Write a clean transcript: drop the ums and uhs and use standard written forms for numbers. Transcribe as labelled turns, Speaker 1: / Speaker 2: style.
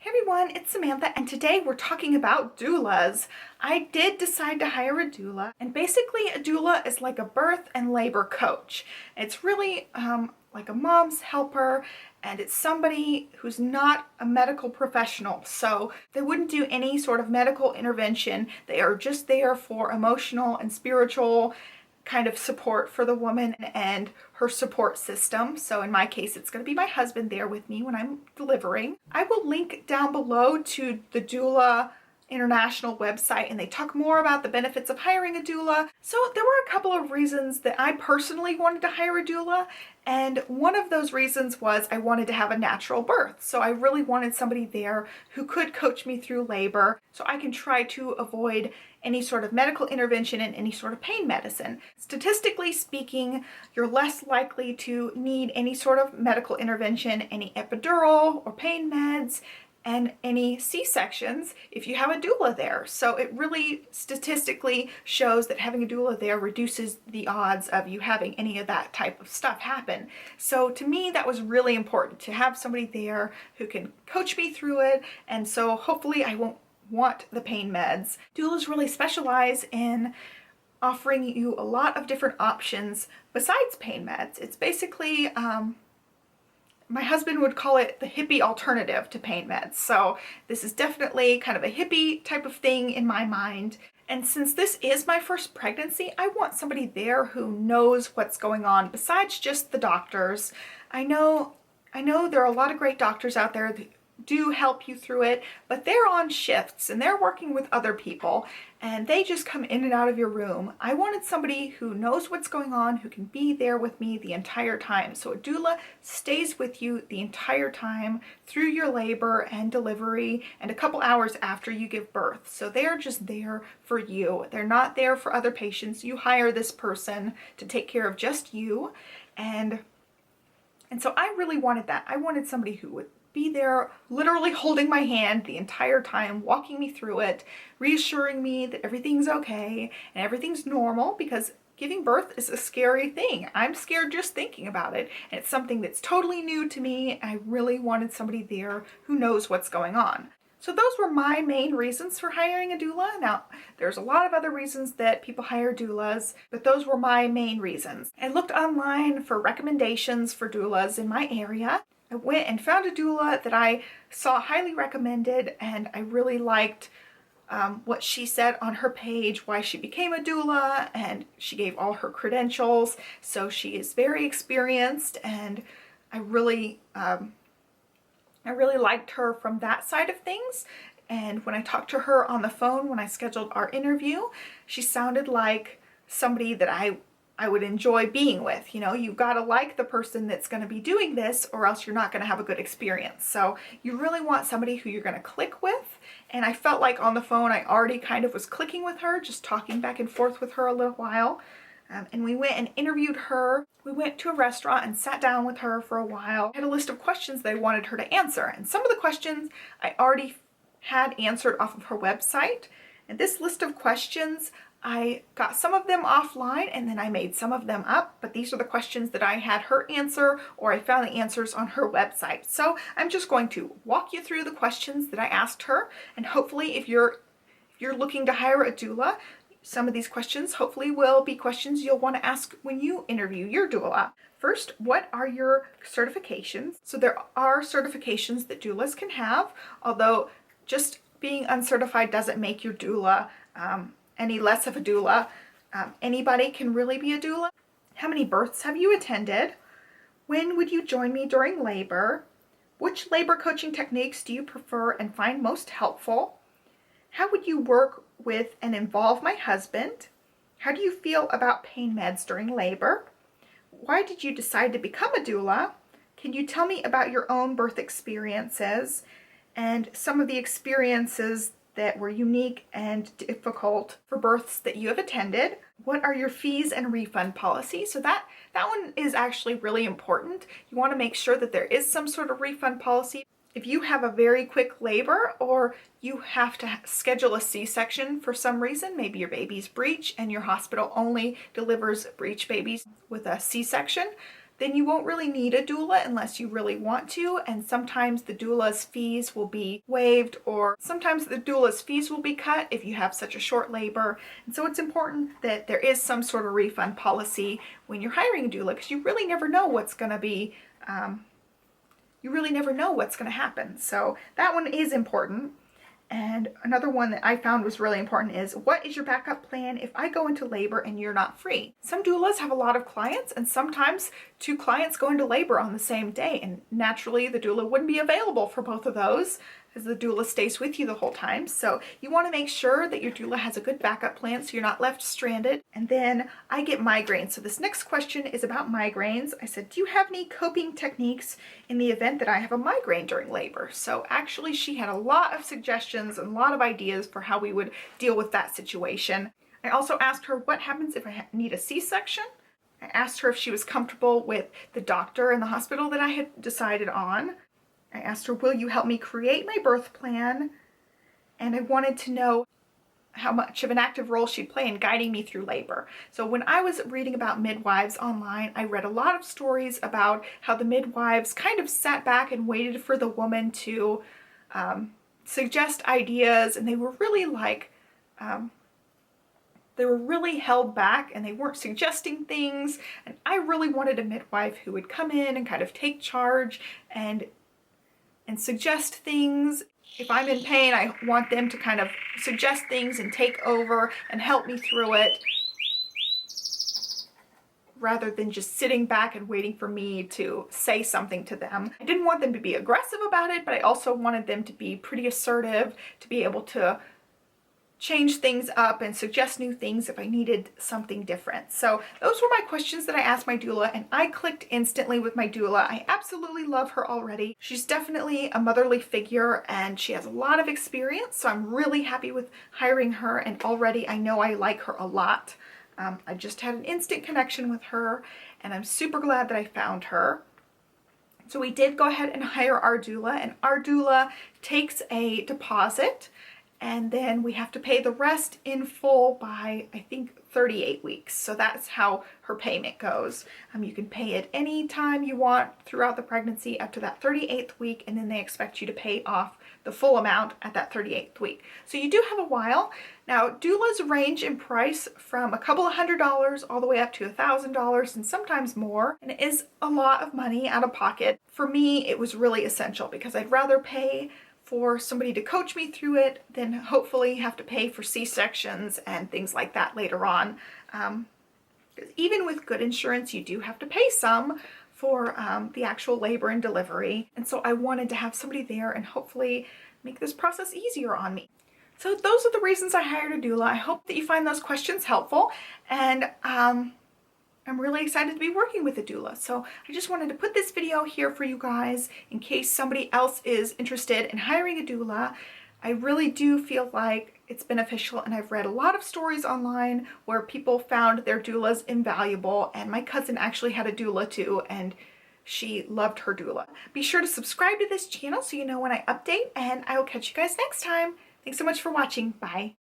Speaker 1: Hey everyone, it's Samantha, and today we're talking about doulas. I did decide to hire a doula, and basically a doula is like a birth and labor coach. It's really like a mom's helper, and it's somebody who's not a medical professional, so they wouldn't do any sort of medical intervention. They are just there for emotional and spiritual kind of support for the woman and her support system. So in my case, it's going to be my husband there with me when I'm delivering. I will link down below to the Doula International website, and they talk more about the benefits of hiring a doula. So there were a couple of reasons that I personally wanted to hire a doula, and one of those reasons was I wanted to have a natural birth. So I really wanted somebody there who could coach me through labor so I can try to avoid any sort of medical intervention and any sort of pain medicine. Statistically speaking, you're less likely to need any sort of medical intervention, any epidural or pain meds, and any C-sections if you have a doula there. So it really statistically shows that having a doula there reduces the odds of you having any of that type of stuff happen. So to me, that was really important to have somebody there who can coach me through it, and so hopefully I won't want the pain meds. Doulas really specialize in offering you a lot of different options besides pain meds. It's basically my husband would call it the hippie alternative to pain meds. So this is definitely kind of a hippie type of thing in my mind. And since this is my first pregnancy, I want somebody there who knows what's going on besides just the doctors. I know there are a lot of great doctors out there that do help you through it, but they're on shifts and they're working with other people and they just come in and out of your room. I wanted somebody who knows what's going on, who can be there with me the entire time. So a doula stays with you the entire time through your labor and delivery and a couple hours after you give birth. So they're just there for you. They're not there for other patients. You hire this person to take care of just you. And so I really wanted that. I wanted somebody who would be there literally holding my hand the entire time, walking me through it, reassuring me that everything's okay and everything's normal, because giving birth is a scary thing. I'm scared just thinking about it, and it's something that's totally new to me. I really wanted somebody there who knows what's going on. So those were my main reasons for hiring a doula. Now, there's a lot of other reasons that people hire doulas, but those were my main reasons. I looked online for recommendations for doulas in my area. I went and found a doula that I saw highly recommended, and I really liked what she said on her page, why she became a doula, and she gave all her credentials. So she is very experienced, and I really liked her from that side of things. And when I talked to her on the phone, when I scheduled our interview, she sounded like somebody that I would enjoy being with. You know, you've got to like the person that's going to be doing this, or else you're not going to have a good experience. So you really want somebody who you're going to click with. And I felt like on the phone, I already kind of was clicking with her, just talking back and forth with her a little while. And we went and interviewed her. We went to a restaurant and sat down with her for a while. I had a list of questions that I wanted her to answer. And some of the questions I already had answered off of her website. And this list of questions, I got some of them offline and then I made some of them up, but these are the questions that I had her answer, or I found the answers on her website. So I'm just going to walk you through the questions that I asked her, and hopefully if you're looking to hire a doula, some of these questions hopefully will be questions you'll want to ask when you interview your doula. First, what are your certifications? So there are certifications that doulas can have, although just being uncertified doesn't make your doula any less of a doula. Anybody can really be a doula. How many births have you attended? When would you join me during labor? Which labor coaching techniques do you prefer and find most helpful? How would you work with and involve my husband? How do you feel about pain meds during labor? Why did you decide to become a doula? Can you tell me about your own birth experiences and some of the experiences that were unique and difficult for births that you have attended? What are your fees and refund policies? So that one is actually really important. You want to make sure that there is some sort of refund policy. If you have a very quick labor, or you have to schedule a C-section for some reason, maybe your baby's breech and your hospital only delivers breech babies with a C-section, then you won't really need a doula unless you really want to, and sometimes the doula's fees will be waived, or sometimes the doula's fees will be cut if you have such a short labor. And so it's important that there is some sort of refund policy when you're hiring a doula, because you really never know what's going to be, you really never know what's going to happen. So that one is important. And another one that I found was really important is, what is your backup plan if I go into labor and you're not free? Some doulas have a lot of clients, and sometimes 2 clients go into labor on the same day, and naturally the doula wouldn't be available for both of those, as the doula stays with you the whole time. So you want to make sure that your doula has a good backup plan so you're not left stranded. And then I get migraines. So this next question is about migraines. I said, do you have any coping techniques in the event that I have a migraine during labor? So actually she had a lot of suggestions and a lot of ideas for how we would deal with that situation. I also asked her what happens if I need a C-section. I asked her if she was comfortable with the doctor and the hospital that I had decided on. I asked her, will you help me create my birth plan? And I wanted to know how much of an active role she'd play in guiding me through labor. So when I was reading about midwives online, I read a lot of stories about how the midwives kind of sat back and waited for the woman to suggest ideas, and they were really like, they were really held back and they weren't suggesting things. And I really wanted a midwife who would come in and kind of take charge and suggest things. If I'm in pain, I want them to kind of suggest things and take over and help me through it, rather than just sitting back and waiting for me to say something to them. I didn't want them to be aggressive about it, but I also wanted them to be pretty assertive, to be able to change things up and suggest new things if I needed something different. So those were my questions that I asked my doula, and I clicked instantly with my doula. I absolutely love her already. She's definitely a motherly figure and she has a lot of experience, so I'm really happy with hiring her, and already I know I like her a lot. I just had an instant connection with her and I'm super glad that I found her. So we did go ahead and hire our doula, and our doula takes a deposit, and then we have to pay the rest in full by, I think, 38 weeks. So that's how her payment goes. You can pay it any time you want throughout the pregnancy up to that 38th week, and then they expect you to pay off the full amount at that 38th week. So you do have a while. Now, doulas range in price from a couple of $100s all the way up to $1,000 and sometimes more, and it is a lot of money out of pocket. For me, it was really essential because I'd rather pay for somebody to coach me through it than hopefully have to pay for C-sections and things like that later on. Even with good insurance, you do have to pay some for the actual labor and delivery. And so I wanted to have somebody there and hopefully make this process easier on me. So those are the reasons I hired a doula. I hope that you find those questions helpful, and I'm really excited to be working with a doula. So I just wanted to put this video here for you guys in case somebody else is interested in hiring a doula. I really do feel like it's beneficial, and I've read a lot of stories online where people found their doulas invaluable, and my cousin actually had a doula too, and she loved her doula. Be sure to subscribe to this channel so you know when I update, and I will catch you guys next time. Thanks so much for watching. Bye.